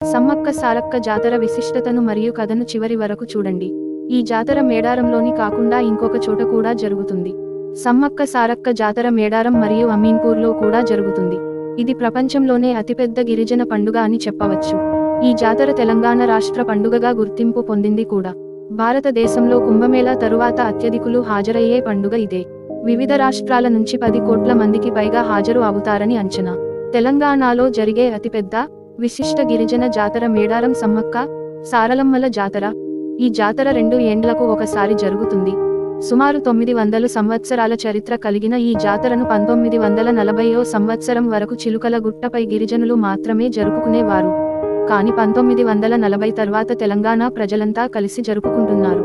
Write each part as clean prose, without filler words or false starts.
సమ్మక్క సారక్క జాతర విశిష్టతను మరియు కథను చివరి వరకు చూడండి. ఈ జాతర మేడారంలోని కాకుండా ఇంకొక చోట కూడా జరుగుతుంది. సమ్మక్క సారక్క జాతర మేడారం మరియు అమీన్పూర్లో కూడా జరుగుతుంది. ఇది ప్రపంచంలోనే అతిపెద్ద గిరిజన పండుగ అని చెప్పవచ్చు. ఈ జాతర తెలంగాణ రాష్ట్ర పండుగగా గుర్తింపు పొందింది కూడా. భారతదేశంలో కుంభమేళా తరువాత అత్యధికులు హాజరయ్యే పండుగ ఇదే. వివిధ రాష్ట్రాల నుంచి 10 కోట్ల మందికి పైగా హాజరు అవుతారని అంచనా. తెలంగాణలో జరిగే అతిపెద్ద విశిష్ట గిరిజన జాతర మేడారం సమ్మక్క సారలమ్మల జాతర. ఈ జాతర 2 ఏండ్లకు ఒకసారి జరుగుతుంది. సుమారు 900 సంవత్సరాల చరిత్ర కలిగిన ఈ జాతరను 1940వ సంవత్సరం వరకు చిలుకల గుట్టపై గిరిజనులు మాత్రమే జరుపుకునేవారు. కానీ 1940 తర్వాత తెలంగాణ ప్రజలంతా కలిసి జరుపుకుంటున్నారు.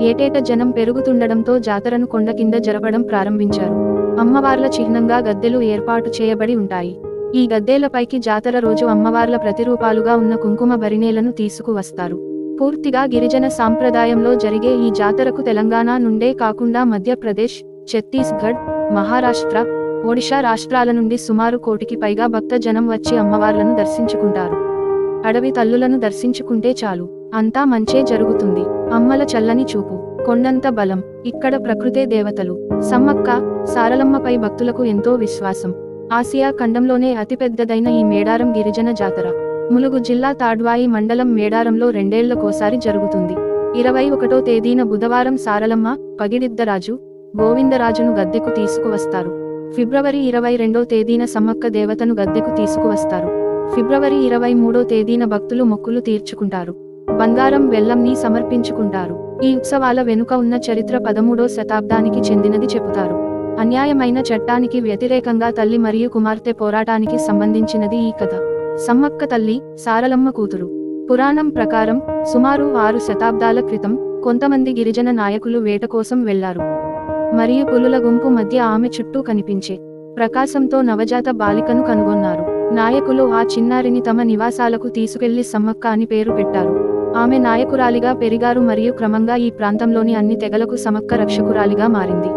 ఏటేటా జనం పెరుగుతుండడంతో జాతరను కొండ కింద జరపడం ప్రారంభించారు. అమ్మవార్ల చిహ్నంగా గద్దెలు ఏర్పాటు చేయబడి ఉంటాయి. ఈ గద్దెలపైకి జాతర రోజు అమ్మవార్ల ప్రతిరూపాలుగా ఉన్న కుంకుమ భరిణేలను తీసుకువస్తారు. పూర్తిగా గిరిజన సాంప్రదాయంలో జరిగే ఈ జాతరకు తెలంగాణ నుండే కాకుండా మధ్యప్రదేశ్, ఛత్తీస్గఢ్, మహారాష్ట్ర, ఒడిషా రాష్ట్రాల నుండి సుమారు 1 కోటికి పైగా భక్త జనం వచ్చి అమ్మవార్లను దర్శించుకుంటారు. అడవి తల్లులను దర్శించుకుంటే చాలు, అంతా మంచే జరుగుతుంది. అమ్మల చల్లని చూపు, కొండంత బలం, ఇక్కడ ప్రకృతే దేవతలు. సమ్మక్క సారలమ్మపై భక్తులకు ఎంతో విశ్వాసం. ఆసియా ఖండంలోనే అతిపెద్దదైన ఈ మేడారం గిరిజన జాతర ములుగు జిల్లా తాడ్వాయి మండలం మేడారంలో 2 ఏళ్లకోసారి జరుగుతుంది. 21వ తేదీన బుధవారం సారలమ్మ, పగిడిద్దరాజు, గోవిందరాజును గద్దెకు తీసుకువస్తారు. ఫిబ్రవరి 22వ తేదీన సమ్మక్క దేవతను గద్దెకు తీసుకువస్తారు. ఫిబ్రవరి 23వ తేదీన భక్తులు మొక్కులు తీర్చుకుంటారు. బంగారం బెల్లంని సమర్పించుకుంటారు. ఈ ఉత్సవాల వెనుక ఉన్న చరిత్ర 13వ శతాబ్దానికి చెందినది చెబుతారు. అన్యాయమైన చట్టానికి వ్యతిరేకంగా తల్లి మరియు కుమార్తె పోరాటానికి సంబంధించినది ఈ కథ. సమ్మక్క తల్లి, సారలమ్మ కూతురు. పురాణం ప్రకారం సుమారు 6 శతాబ్దాల క్రితం కొంతమంది గిరిజన నాయకులు వేట కోసం వెళ్లారు. మరియు పులుల గుంపు మధ్య ఆమె చుట్టూ కనిపించే ప్రకాశంతో నవజాత బాలికను కనుగొన్నారు. నాయకులు ఆ చిన్నారిని తమ నివాసాలకు తీసుకెళ్లి సమ్మక్క అని పేరు పెట్టారు. ఆమె నాయకురాలిగా పెరిగారు మరియు క్రమంగా ఈ ప్రాంతంలోని అన్ని తెగలకు సమ్మక్క రక్షకురాలిగా మారింది.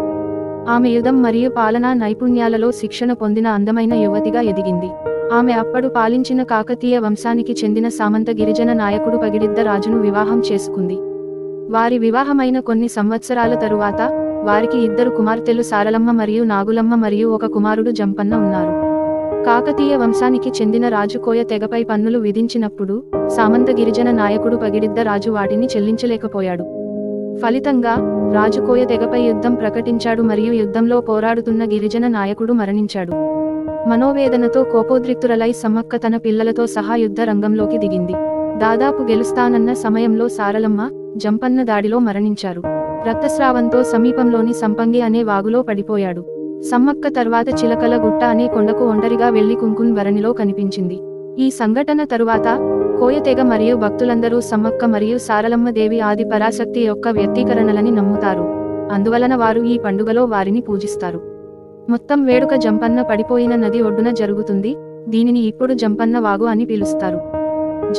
ఆమె యుద్ధం మరియు పాలనా నైపుణ్యాలలో శిక్షణ పొందిన అందమైన యువతిగా ఎదిగింది. ఆమె అప్పుడు పాలించిన కాకతీయ వంశానికి చెందిన సామంత గిరిజన నాయకుడు పగిడిద్ద రాజును వివాహం చేసుకుంది. వారి వివాహమైన కొన్ని సంవత్సరాల తరువాత వారికి 2 కుమార్తెలు సారలమ్మ మరియు నాగులమ్మ మరియు 1 కుమారుడు జంపన్న ఉన్నారు. కాకతీయ వంశానికి చెందిన రాజు కోయ తెగపై పన్నులు విధించినప్పుడు సామంత గిరిజన నాయకుడు పగిడిద్ద రాజు వాటిని చెల్లించలేకపోయాడు. ఫలితంగా రాజు కోయ తెగపై యుద్ధం ప్రకటించాడు మరియు యుద్ధంలో పోరాడుతున్న గిరిజన నాయకుడు మరణించాడు. మనోవేదనతో కోపోద్రిక్తురలై సమ్మక్క తన పిల్లలతో సహా యుద్ధ రంగంలోకి దిగింది. దాదాపు గెలుస్తానన్న సమయంలో సారలమ్మ, జంపన్న దాడిలో మరణించారు. రక్తస్రావంతో సమీపంలోని సంపంగి అనే వాగులో పడిపోయాడు. సమ్మక్క తర్వాత చిలకల గుట్ట అనే కొండకు ఒంటరిగా వెళ్లి కుంకున్ భరణిలో కనిపించింది. ఈ సంఘటన తరువాత కోయ తెగ మరియు భక్తులందరూ సమ్మక్క మరియు సారలమ్మ దేవి ఆది పరాశక్తి యొక్క వ్యక్తీకరణలని నమ్ముతారు. అందువలన వారు ఈ పండుగలో వారిని పూజిస్తారు. మొత్తం వేడుక జంపన్న పడిపోయిన నది ఒడ్డున జరుగుతుంది. దీనిని ఇప్పుడు జంపన్న వాగు అని పిలుస్తారు.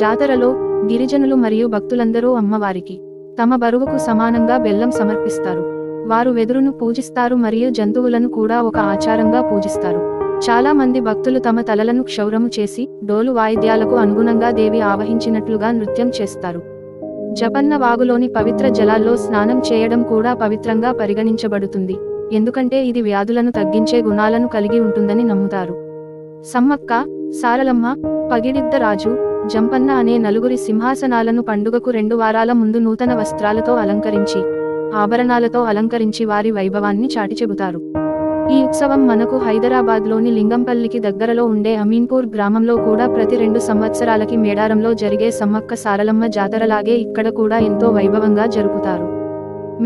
జాతరలో గిరిజనులు మరియు భక్తులందరూ అమ్మవారికి తమ బరువుకు సమానంగా బెల్లం సమర్పిస్తారు. వారు వెదురును పూజిస్తారు మరియు జంతువులను కూడా ఒక ఆచారంగా పూజిస్తారు. చాలా మంది భక్తులు తమ తలలను క్షౌరము చేసి డోలు వాయిద్యాలకు అనుగుణంగా దేవి ఆవహించినట్లుగా నృత్యం చేస్తారు. జపన్న వాగులోని పవిత్ర జలాల్లో స్నానం చేయడం కూడా పవిత్రంగా పరిగణించబడుతుంది, ఎందుకంటే ఇది వ్యాధులను తగ్గించే గుణాలను కలిగి ఉంటుందని నమ్ముతారు. సమ్మక్క, సారలమ్మ, పగిడిద్ద రాజు, జంపన్న అనే 4 సింహాసనాలను పండుగకు 2 వారాల ముందు నూతన వస్త్రాలతో అలంకరించి, ఆభరణాలతో అలంకరించి వారి వైభవాన్ని చాటి చెబుతారు. ఈ ఉత్సవం మనకు హైదరాబాద్లోని లింగంపల్లికి దగ్గరలో ఉండే అమీన్పూర్ గ్రామంలో కూడా ప్రతి 2 సంవత్సరాలకి మేడారంలో జరిగే సమ్మక్క సారలమ్మ జాతరలాగే ఇక్కడ కూడా ఎంతో వైభవంగా జరుపుతారు.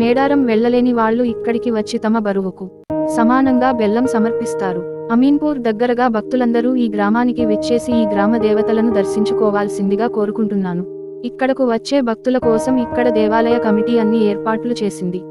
మేడారం వెళ్లలేని వాళ్లు ఇక్కడికి వచ్చి తమ బరువుకు సమానంగా బెల్లం సమర్పిస్తారు. అమీన్పూర్ దగ్గరగా భక్తులందరూ ఈ గ్రామానికి విచ్చేసి ఈ గ్రామ దేవతలను దర్శించుకోవాల్సిందిగా కోరుకుంటున్నాను. ఇక్కడకు వచ్చే భక్తుల కోసం ఇక్కడ దేవాలయ కమిటీ అన్ని ఏర్పాట్లు చేసింది.